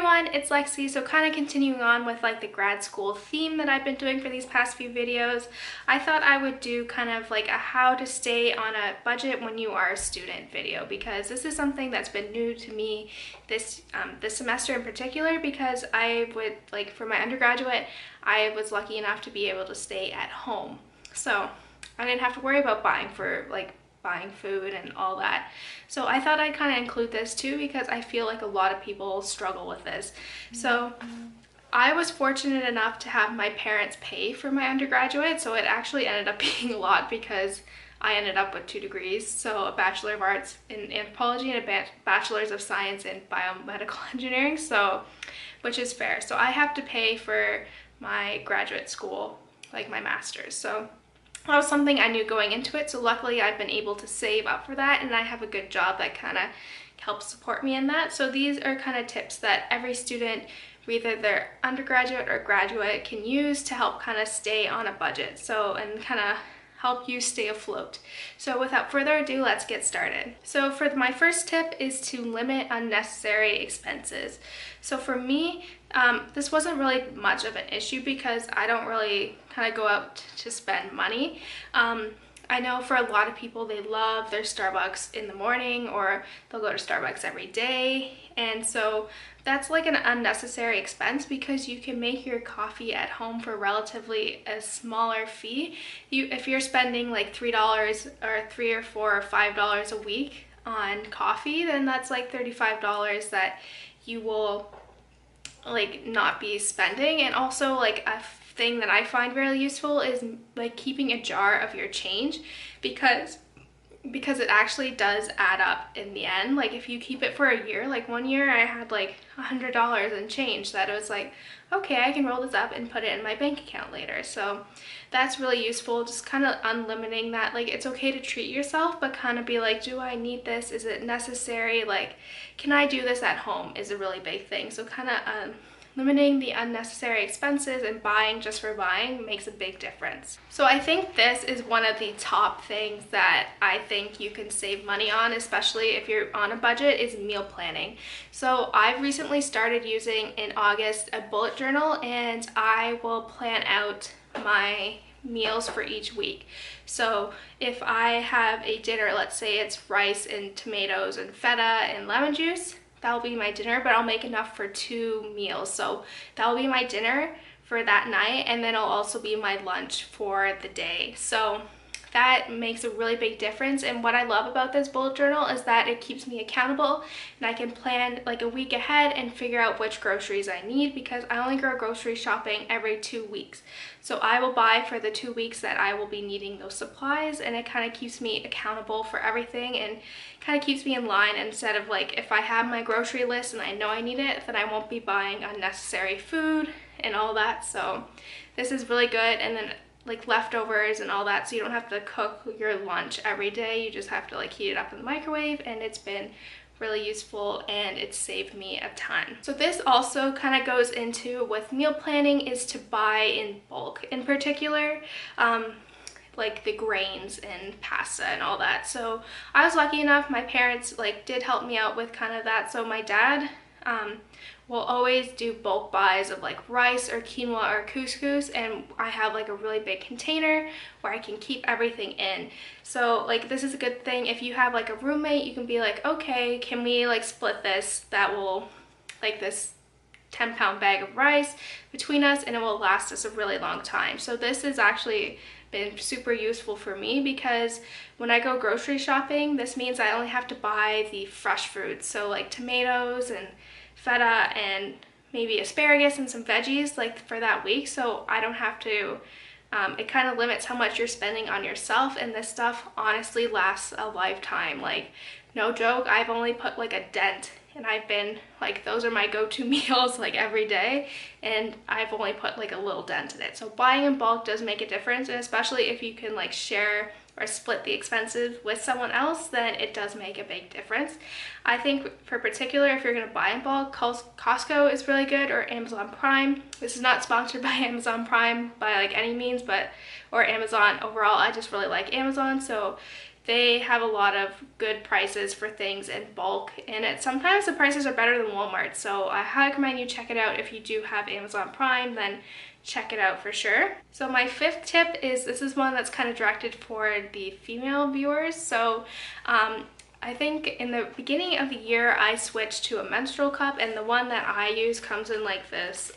everyone, it's Lexi. So kind of continuing on with like the grad school theme that I've been doing for these past few videos, I thought I would do kind of like a how to stay on a budget when you are a student video, because this is something that's been new to me this semester in particular, because I would like for my undergraduate, I was lucky enough to be able to stay at home. So I didn't have to worry about buying food and all that. So I thought I'd kind of include this too, because I feel like a lot of people struggle with this. So I was fortunate enough to have my parents pay for my undergraduate, so it actually ended up being a lot because I ended up with 2 degrees, so a Bachelor of Arts in Anthropology and a Bachelor's of Science in Biomedical Engineering, so which is fair. So I have to pay for my graduate school, like my master's. So that was something I knew going into it, so luckily I've been able to save up for that, and I have a good job that kind of helps support me in that. So these are kind of tips that every student, either they're undergraduate or graduate, can use to help kind of stay on a budget, so and kind of help you stay afloat. So without further ado, let's get started. So for my first tip is to limit unnecessary expenses. So for me, this wasn't really much of an issue because I don't really kind of go out to spend money. I know for a lot of people, they love their Starbucks in the morning, or they'll go to Starbucks every day. And so that's like an unnecessary expense, because you can make your coffee at home for relatively a smaller fee. If you're spending like $3 or $3 or $4 or $5 a week on coffee, then that's like $35 that you will like not be spending. And also like a thing that I find really useful is like keeping a jar of your change, because it actually does add up in the end. Like if you keep it for a year, like one year I had like $100 in change that it was like, okay, I can roll this up and put it in my bank account later. So that's really useful, just kind of unlimiting that. Like it's okay to treat yourself, but kind of be like, do I need this? Is it necessary? Like, can I do this at home is a really big thing. So kind of limiting the unnecessary expenses and buying just for buying makes a big difference. So I think this is one of the top things that I think you can save money on, especially if you're on a budget, is meal planning. So I've recently started using in August a bullet journal, and I will plan out my meals for each week. So if I have a dinner, let's say it's rice and tomatoes and feta and lemon juice, that'll be my dinner, but I'll make enough for 2 meals. So that'll be my dinner for that night, and then it'll also be my lunch for the day. So that makes a really big difference. And what I love about this bullet journal is that it keeps me accountable, and I can plan like a week ahead and figure out which groceries I need, because I only go grocery shopping every 2 weeks. So I will buy for the 2 weeks that I will be needing those supplies, and it kind of keeps me accountable for everything and kind of keeps me in line, instead of like if I have my grocery list and I know I need it, then I won't be buying unnecessary food and all that. So this is really good. And then like leftovers and all that, so you don't have to cook your lunch every day. You just have to like heat it up in the microwave, and it's been really useful and it's saved me a ton. So this also kind of goes into with meal planning, is to buy in bulk, in particular like the grains and pasta and all that. So I was lucky enough, my parents like did help me out with kind of that. So my dad will always do bulk buys of like rice or quinoa or couscous, and I have like a really big container where I can keep everything in. So like this is a good thing if you have like a roommate. You can be like, okay, can we like split this? That will like this 10-pound bag of rice between us, and it will last us a really long time. So this has actually been super useful for me, because when I go grocery shopping, this means I only have to buy the fresh fruits, so like tomatoes and feta and maybe asparagus and some veggies like for that week. So I don't have to it kind of limits how much you're spending on yourself, and this stuff honestly lasts a lifetime. Like no joke, I've only put like a dent, and I've been like, those are my go-to meals like every day, and I've only put like a little dent in it. So buying in bulk does make a difference, and especially if you can like share or split the expenses with someone else, then it does make a big difference. I think for particular, if you're gonna buy in bulk, Costco is really good, or Amazon Prime. This is not sponsored by Amazon Prime by like any means, but or Amazon overall. I just really like Amazon. So they have a lot of good prices for things in bulk, and sometimes the prices are better than Walmart. So I highly recommend you check it out. If you do have Amazon Prime, then check it out for sure. So my fifth tip is, this is one that's kind of directed for the female viewers. So I think in the beginning of the year I switched to a menstrual cup, and the one that I use comes in like this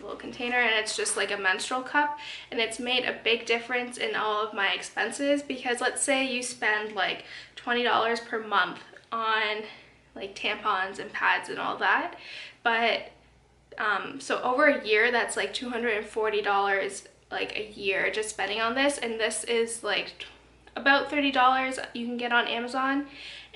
little container, and it's just like a menstrual cup, and it's made a big difference in all of my expenses. Because let's say you spend like $20 per month on like tampons and pads and all that, but so over a year that's like $240 like a year just spending on this, and this is like about $30 you can get on Amazon,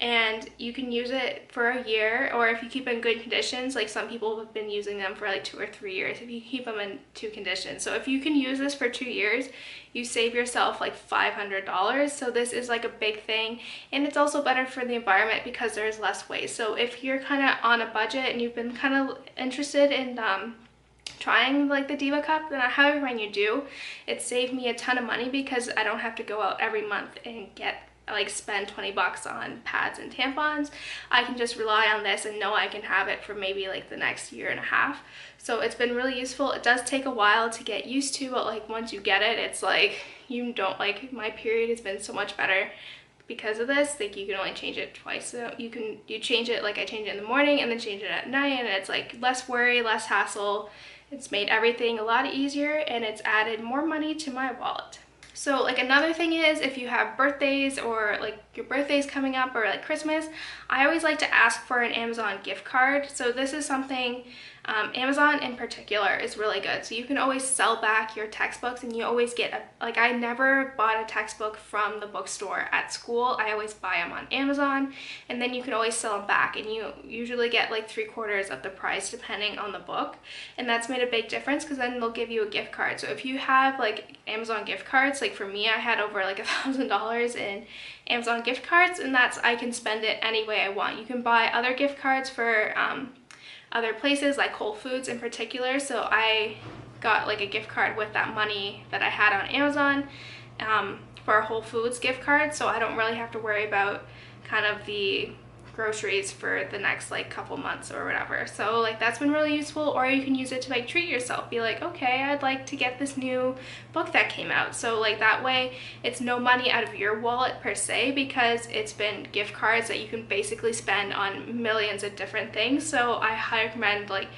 and you can use it for a year, or if you keep in good conditions, like some people have been using them for like 2 or 3 years if you keep them in good condition. So if you can use this for 2 years, you save yourself like $500. So this is like a big thing, and it's also better for the environment because there's less waste. So if you're kind of on a budget and you've been kind of interested in trying like the Diva Cup, then I highly recommend you do. It saved me a ton of money because I don't have to go out every month and spend 20 bucks on pads and tampons. I can just rely on this and know I can have it for maybe like the next year and a half. So it's been really useful. It does take a while to get used to, but like once you get it, it's like you don't, like my period has been so much better because of this. Like you can only change it twice, so you change it, like I change it in the morning and then change it at night, and it's like less worry, less hassle. It's made everything a lot easier, and it's added more money to my wallet. So like another thing is, if you have birthdays or like your birthday's coming up or like Christmas, I always like to ask for an Amazon gift card. So this is something, Amazon in particular is really good. So you can always sell back your textbooks, and you always get I never bought a textbook from the bookstore at school. I always buy them on Amazon, and then you can always sell them back, and you usually get like 3/4 of the price depending on the book. And that's made a big difference because then they'll give you a gift card. So if you have like Amazon gift cards, like for me, I had over like $1,000 in Amazon gift cards, and I can spend it any way I want. You can buy other gift cards for other places like Whole Foods in particular. So I got like a gift card with that money that I had on Amazon for a Whole Foods gift card, so I don't really have to worry about kind of the groceries for the next like couple months or whatever. So like that's been really useful. Or you can use it to like treat yourself, be like, okay, I'd like to get this new book that came out. So like that way it's no money out of your wallet per se, because it's been gift cards that you can basically spend on millions of different things. So I highly recommend like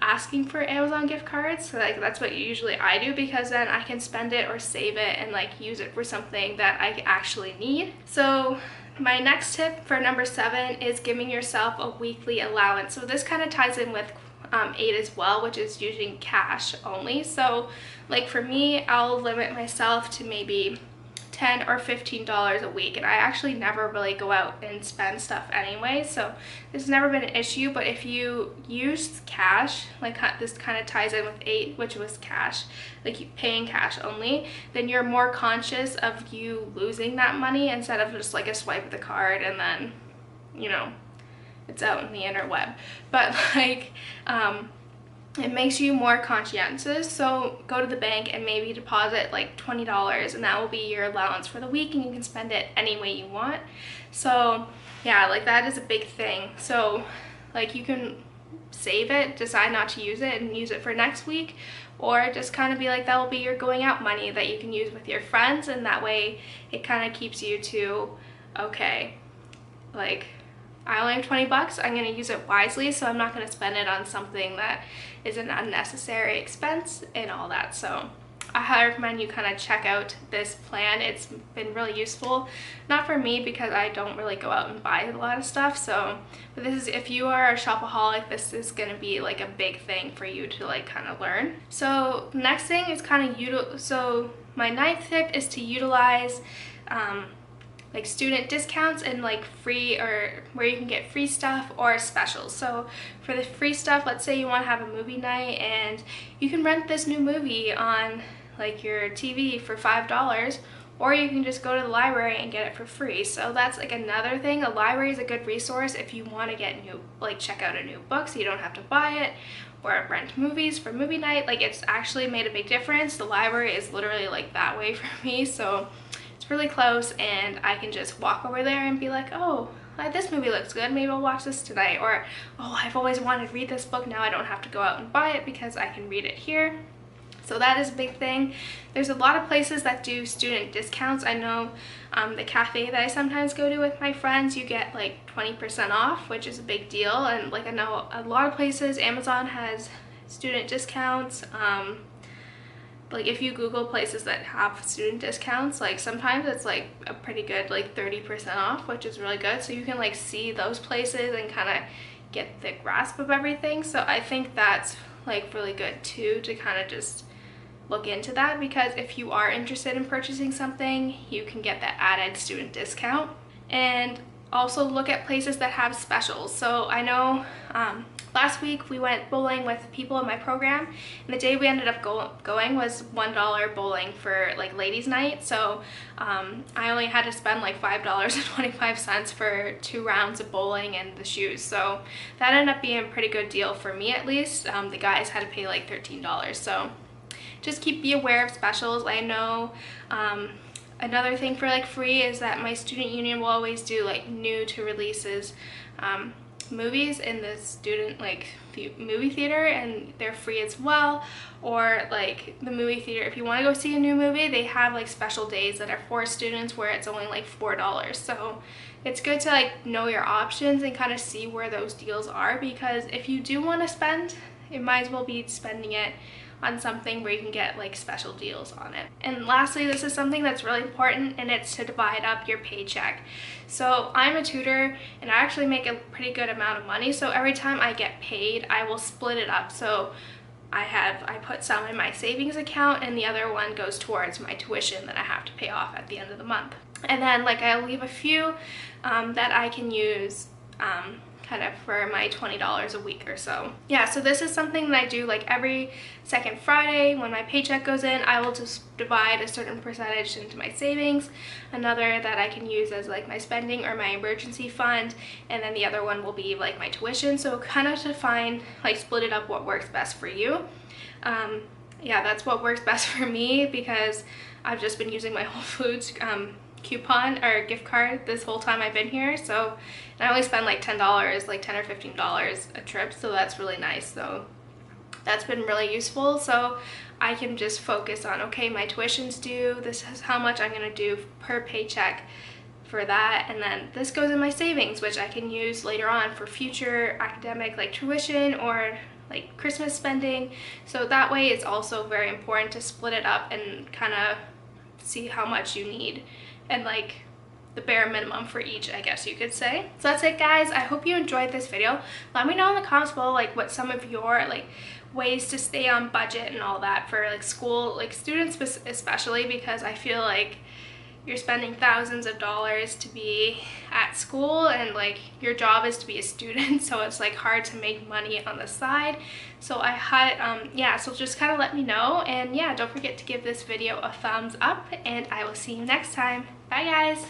asking for Amazon gift cards. So like that's what usually I do, because then I can spend it or save it and like use it for something that I actually need. So my next tip for number 7 is giving yourself a weekly allowance. So this kind of ties in with 8 as well, which is using cash only. So like for me, I'll limit myself to maybe $10 or $15 a week, and I actually never really go out and spend stuff anyway, so this has never been an issue. But if you use cash, like this kind of ties in with 8, which was cash, like you paying cash only, then you're more conscious of you losing that money instead of just like a swipe of the card and then, you know, it's out in the interweb. But like it makes you more conscientious. So go to the bank and maybe deposit like $20, and that will be your allowance for the week, and you can spend it any way you want. So yeah, like that is a big thing. So like you can save it, decide not to use it and use it for next week, or just kind of be like, that will be your going out money that you can use with your friends, and that way it kind of keeps you to, okay, like I only have 20 bucks, I'm going to use it wisely, so I'm not going to spend it on something that is an unnecessary expense and all that. So I highly recommend you kind of check out this plan. It's been really useful, not for me because I don't really go out and buy a lot of stuff. So but this is, if you are a shopaholic, this is going to be like a big thing for you to like kind of learn. So next thing is kind of so my 9th tip is to utilize like student discounts and like free, or where you can get free stuff or specials. So for the free stuff, let's say you want to have a movie night and you can rent this new movie on like your TV for $5, or you can just go to the library and get it for free. So that's like another thing. A library is a good resource if you want to get new, like check out a new book so you don't have to buy it, or rent movies for movie night. Like it's actually made a big difference. The library is literally like that way for me, so it's really close, and I can just walk over there and be like, oh, this movie looks good, maybe I'll watch this tonight. Or, oh, I've always wanted to read this book, now I don't have to go out and buy it because I can read it here. So that is a big thing. There's a lot of places that do student discounts. I know the cafe that I sometimes go to with my friends, you get like 20% off, which is a big deal. And like I know a lot of places, Amazon has student discounts. Like if you Google places that have student discounts, like sometimes it's like a pretty good like 30% off, which is really good. So you can like see those places and kind of get the grasp of everything. So I think that's like really good too, to kind of just look into that, because if you are interested in purchasing something, you can get that added student discount. And also look at places that have specials. So I know last week we went bowling with people in my program, and the day we ended up going was $1 bowling for like ladies night. So I only had to spend like $5.25 for 2 rounds of bowling and the shoes. So that ended up being a pretty good deal for me, at least. The guys had to pay like $13. So just be aware of specials. I know another thing for like free is that my student union will always do like new to releases movies in the student like the movie theater, and they're free as well. Or like the movie theater, if you want to go see a new movie, they have like special days that are for students where it's only like $4. So it's good to like know your options and kind of see where those deals are, because if you do want to spend, it might as well be spending it on something where you can get like special deals on it. And lastly, this is something that's really important, and it's to divide up your paycheck. So I'm a tutor and I actually make a pretty good amount of money, so every time I get paid I will split it up. So I put some in my savings account, and the other one goes towards my tuition that I have to pay off at the end of the month. And then like I'll leave a few that I can use kind of for my $20 a week or so. Yeah, so this is something that I do like every second Friday. When my paycheck goes in, I will just divide a certain percentage into my savings, another that I can use as like my spending or my emergency fund, and then the other one will be like my tuition. So kind of to find, like, split it up what works best for you. Yeah, that's what works best for me, because I've just been using my Whole Foods coupon or gift card this whole time I've been here. So, and I only spend like $10, like $10 or $15 a trip, so that's really nice. So that's been really useful. So I can just focus on, okay, my tuition's due, this is how much I'm gonna do per paycheck for that, and then this goes in my savings, which I can use later on for future academic like tuition or like Christmas spending. So that way it's also very important to split it up and kind of see how much you need, and like the bare minimum for each, I guess you could say. So that's it, guys. I hope you enjoyed this video. Let me know in the comments below like what some of your like ways to stay on budget and all that for like school, like students especially, because I feel like you're spending thousands of dollars to be at school, and like your job is to be a student, so it's like hard to make money on the side. So I had yeah, so just kind of let me know, and yeah, don't forget to give this video a thumbs up, and I will see you next time. Bye, guys.